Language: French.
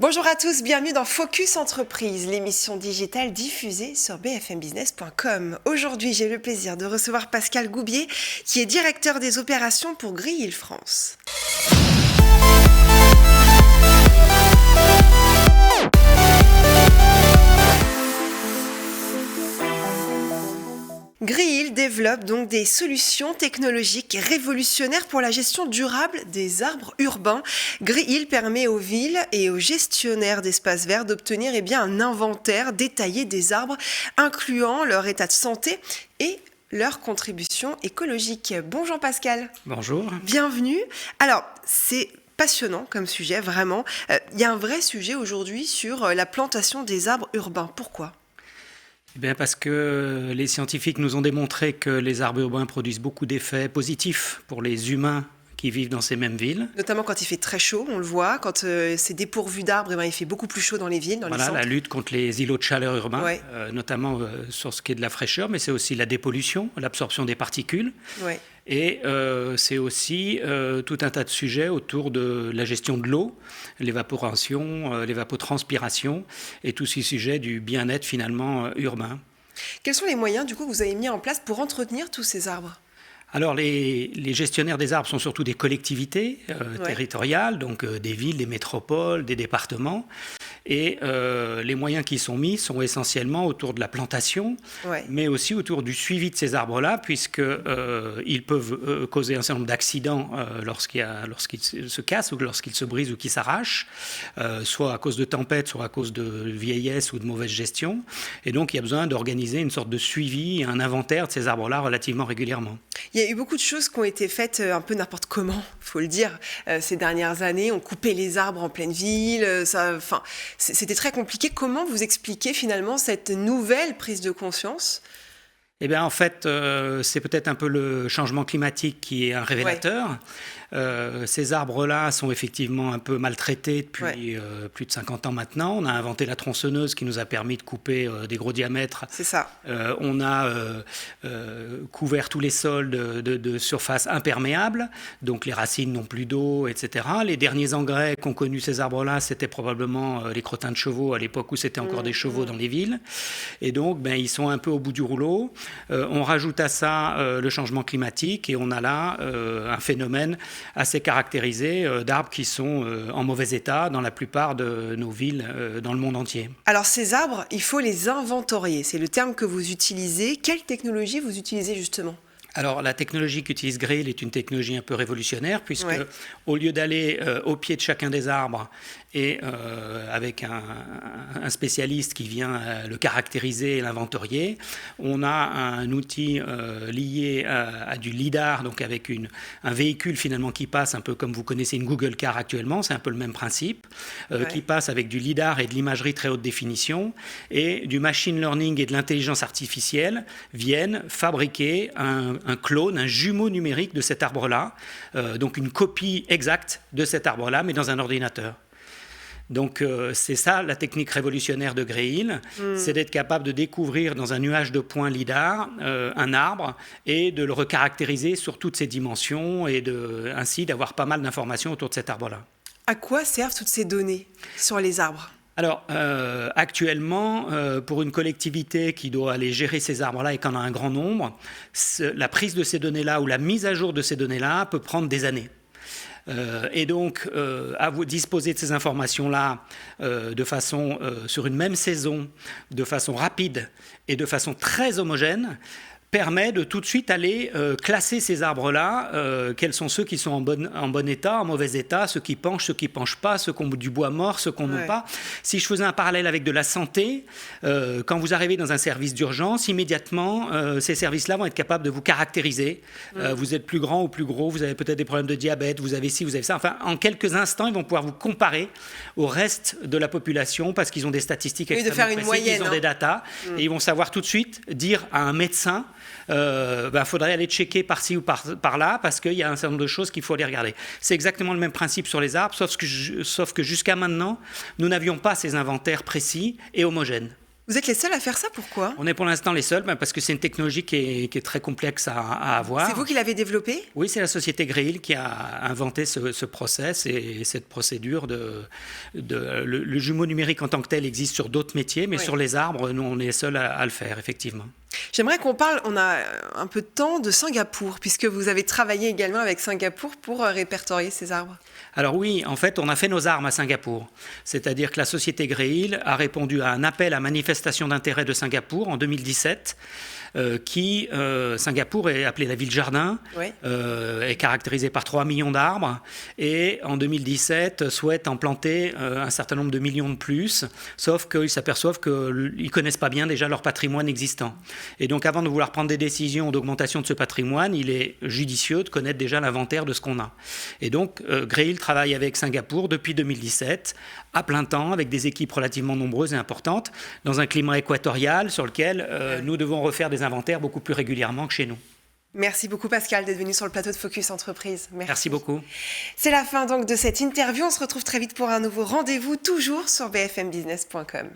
Bonjour à tous, bienvenue dans Focus Entreprise, l'émission digitale diffusée sur bfmbusiness.com. Aujourd'hui, j'ai le plaisir de recevoir Pascal Goubier, qui est directeur des opérations pour Gree Hill France. Gree Hill développe donc des solutions technologiques révolutionnaires pour la gestion durable des arbres urbains. Gree Hill permet aux villes et aux gestionnaires d'espaces verts d'obtenir un inventaire détaillé des arbres, incluant leur état de santé et leur contribution écologique. Bonjour Pascal. Bonjour. Bienvenue. Alors, c'est passionnant comme sujet, vraiment. Il y a un vrai sujet aujourd'hui sur la plantation des arbres urbains. Pourquoi ? Parce que les scientifiques nous ont démontré que les arbres urbains produisent beaucoup d'effets positifs pour les humains qui vivent dans ces mêmes villes. Notamment quand il fait très chaud, on le voit. Quand c'est dépourvu d'arbres, il fait beaucoup plus chaud dans les villes, dans les centres. La lutte contre les îlots de chaleur urbains, ouais. Notamment sur ce qui est de la fraîcheur, mais c'est aussi la dépollution, l'absorption des particules. Ouais. Et c'est aussi tout un tas de sujets autour de la gestion de l'eau, l'évaporation, l'évapotranspiration et tous ces sujets du bien-être finalement urbain. Quels sont les moyens du coup que vous avez mis en place pour entretenir tous ces arbres ? Alors les gestionnaires des arbres sont surtout des collectivités territoriales, donc des villes, des métropoles, des départements. Et les moyens qui sont mis sont essentiellement autour de la plantation, mais aussi autour du suivi de ces arbres-là, puisqu'ils peuvent causer un certain nombre d'accidents lorsqu'ils se cassent ou lorsqu'ils se brisent ou qu'ils s'arrachent, soit à cause de tempêtes, soit à cause de vieillesse ou de mauvaise gestion. Et donc il y a besoin d'organiser une sorte de suivi, un inventaire de ces arbres-là relativement régulièrement. Il y a eu beaucoup de choses qui ont été faites un peu n'importe comment, il faut le dire, ces dernières années. On coupait les arbres en pleine ville, c'était très compliqué. Comment vous expliquez finalement cette nouvelle prise de conscience ? En fait, c'est peut-être un peu le changement climatique qui est un révélateur. Ouais. Ces arbres-là sont effectivement un peu maltraités depuis plus de 50 ans maintenant. On a inventé la tronçonneuse qui nous a permis de couper des gros diamètres. C'est ça. On a couvert tous les sols de surface imperméable, donc les racines n'ont plus d'eau, etc. Les derniers engrais qu'ont connus ces arbres-là, c'était probablement les crottins de chevaux à l'époque où c'était encore des chevaux dans les villes. Et donc, ils sont un peu au bout du rouleau. On rajoute à ça le changement climatique et on a là un phénomène assez caractérisé d'arbres qui sont en mauvais état dans la plupart de nos villes dans le monde entier. Alors ces arbres, il faut les inventorier, c'est le terme que vous utilisez. Quelle technologie vous utilisez justement ? Alors, la technologie qu'utilise Gree Hill est une technologie un peu révolutionnaire, puisque au lieu d'aller au pied de chacun des arbres et avec un spécialiste qui vient le caractériser et l'inventorier, on a un outil lié à du lidar, donc avec un véhicule finalement qui passe un peu comme vous connaissez une Google Car actuellement, c'est un peu le même principe, qui passe avec du lidar et de l'imagerie très haute définition, et du machine learning et de l'intelligence artificielle viennent fabriquer un clone, un jumeau numérique de cet arbre-là, donc une copie exacte de cet arbre-là, mais dans un ordinateur. Donc c'est ça la technique révolutionnaire de Gree Hill, c'est d'être capable de découvrir dans un nuage de points lidar un arbre et de le recaractériser sur toutes ses dimensions et ainsi d'avoir pas mal d'informations autour de cet arbre-là. À quoi servent toutes ces données sur les arbres ? Alors, actuellement, pour une collectivité qui doit aller gérer ces arbres-là et qui en a un grand nombre, la prise de ces données-là ou la mise à jour de ces données-là peut prendre des années. Et donc, à vous disposer de ces informations-là de façon, sur une même saison, de façon rapide et de façon très homogène, permet de tout de suite aller classer ces arbres-là, quels sont ceux qui sont en bon état, en mauvais état, ceux qui penchent pas, ceux qui ont du bois mort, ceux qui n'en ont pas. Si je faisais un parallèle avec de la santé, quand vous arrivez dans un service d'urgence, immédiatement, ces services-là vont être capables de vous caractériser. Vous êtes plus grand ou plus gros, vous avez peut-être des problèmes de diabète, vous avez ci, vous avez ça. Enfin, en quelques instants, ils vont pouvoir vous comparer au reste de la population parce qu'ils ont des statistiques extrêmement précises, ils ont des datas, et ils vont savoir tout de suite dire à un médecin faudrait aller checker par-ci ou par-là parce qu'il y a un certain nombre de choses qu'il faut aller regarder. C'est exactement le même principe sur les arbres, sauf que jusqu'à maintenant, nous n'avions pas ces inventaires précis et homogènes. Vous êtes les seuls à faire ça, pourquoi? On est pour l'instant les seuls, parce que c'est une technologie qui est très complexe à avoir. C'est vous qui l'avez développée? Oui, c'est la société GreeHill qui a inventé ce process et cette procédure le jumeau numérique en tant que tel existe sur d'autres métiers, mais sur les arbres, nous, on est les seuls à le faire, effectivement. J'aimerais qu'on parle, on a un peu de temps, de Singapour, puisque vous avez travaillé également avec Singapour pour répertorier ces arbres. Alors oui, en fait, on a fait nos armes à Singapour. C'est-à-dire que la société GreeHill a répondu à un appel à manifestation d'intérêt de Singapour en 2017, Singapour est appelée la ville jardin, est caractérisée par 3 millions d'arbres, et en 2017 souhaite en planter un certain nombre de millions de plus, sauf qu'ils s'aperçoivent qu'ils ne connaissent pas bien déjà leur patrimoine existant. Et donc avant de vouloir prendre des décisions d'augmentation de ce patrimoine, il est judicieux de connaître déjà l'inventaire de ce qu'on a. Et donc GreeHill travaille avec Singapour depuis 2017, à plein temps, avec des équipes relativement nombreuses et importantes, dans un climat équatorial sur lequel nous devons refaire des inventaires beaucoup plus régulièrement que chez nous. Merci beaucoup Pascal d'être venu sur le plateau de Focus Entreprise. Merci beaucoup. C'est la fin donc de cette interview. On se retrouve très vite pour un nouveau rendez-vous, toujours sur bfmbusiness.com.